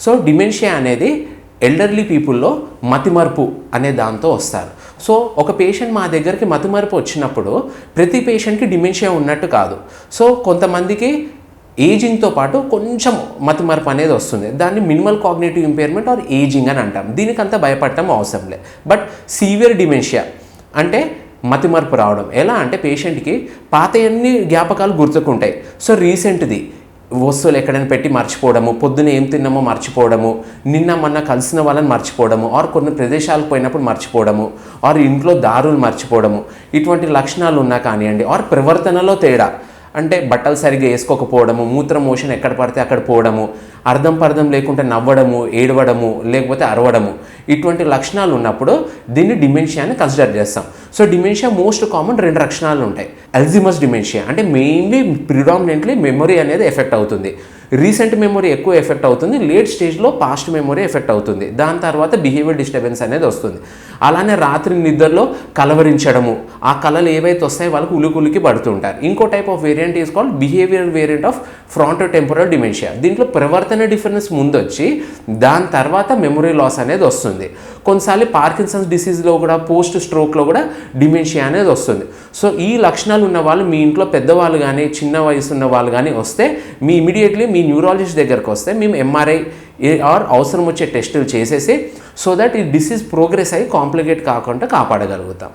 So dementia అనేది elderly పీపుల్లో మతిమరుపు అనే దాంతో వస్తారు. సో ఒక పేషెంట్ మా దగ్గరికి మతిమరుపు వచ్చినప్పుడు ప్రతి పేషెంట్కి డిమెన్షియా ఉన్నట్టు కాదు. సో కొంతమందికి ఏజింగ్తో పాటు కొంచెం మతిమరుపు అనేది వస్తుంది. దాన్ని minimal cognitive impairment or ageing అని అంటాం. దీనికంతా భయపడటం అవసరం లేదు. బట్ సీవియర్ డిమెన్షియా అంటే మతిమరుపు రావడం ఎలా అంటే పేషెంట్కి పాతయన్ని జ్ఞాపకాలు గుర్తుకుంటాయి. సో రీసెంట్ది వస్తువులు ఎక్కడైనా పెట్టి మర్చిపోవడము, పొద్దున ఏం తిన్నామో మర్చిపోవడము, నిన్న మొన్న కలిసిన వాళ్ళని మర్చిపోవడము, ఆర్ కొన్ని ప్రదేశాలకు పోయినప్పుడు మర్చిపోవడము, ఆర్ ఇంట్లో దారులు మర్చిపోవడము, ఇటువంటి లక్షణాలు ఉన్నా కానివ్వండి. ఆర్ ప్రవర్తనలో తేడా అంటే బట్టలు సరిగ్గా వేసుకోకపోవడము, మూత్ర మోషన్ ఎక్కడ పడితే అక్కడ పోవడము, అర్థం పర్థం లేకుండా నవ్వడము, ఏడవడము, లేకపోతే అరవడము, ఇటువంటి లక్షణాలు ఉన్నప్పుడు దీన్ని డిమెన్షియా అని కన్సిడర్ చేస్తాం. సో డిమెన్షియా మోస్ట్ కామన్ 2 లక్షణాలు ఉంటాయి. అల్జీమర్స్ డిమెన్షియా అంటే మెయిన్లీ ప్రిడామినెంట్లీ మెమొరీ అనేది ఎఫెక్ట్ అవుతుంది. రీసెంట్ మెమొరీ ఎక్కువ ఎఫెక్ట్ అవుతుంది, లేట్ స్టేజ్లో పాస్ట్ మెమొరీ ఎఫెక్ట్ అవుతుంది. దాని తర్వాత బిహేవియర్ డిస్టర్బెన్స్ అనేది వస్తుంది. అలానే రాత్రి నిద్రలో కలవరించడము, ఆ కళలు ఏవైతే వస్తాయో వాళ్ళకి ఉలికి పడుతుంటారు. ఇంకో type of variant is called behaviour variant of fronto temporal dementia. దీంట్లో ప్రవర్తన డిఫరెన్స్ ముందు వచ్చి దాని తర్వాత మెమొరీ లాస్ అనేది వస్తుంది. కొన్నిసార్లు పార్కిన్సన్స్ డిసీజ్లో కూడా పోస్ట్ స్ట్రోక్లో కూడా డిమెన్షియా అనేది వస్తుంది. సో ఈ లక్షణాలు ఉన్న వాళ్ళు మీ ఇంట్లో పెద్దవాళ్ళు కానీ చిన్న వయసు ఉన్న వాళ్ళు కానీ వస్తే మీ ఇమీడియట్లీ మీ న్యూరాలజిస్ట్ దగ్గరకు వస్తే మేము ఎంఆర్ఐ ఆర్ అవసరం వచ్చే టెస్టులు చేసేసి సో దట్ ఈ డిసీజ్ ప్రోగ్రెస్ అయ్యి కాంప్లికేట్ కాకుండా కాపాడగలుగుతాం.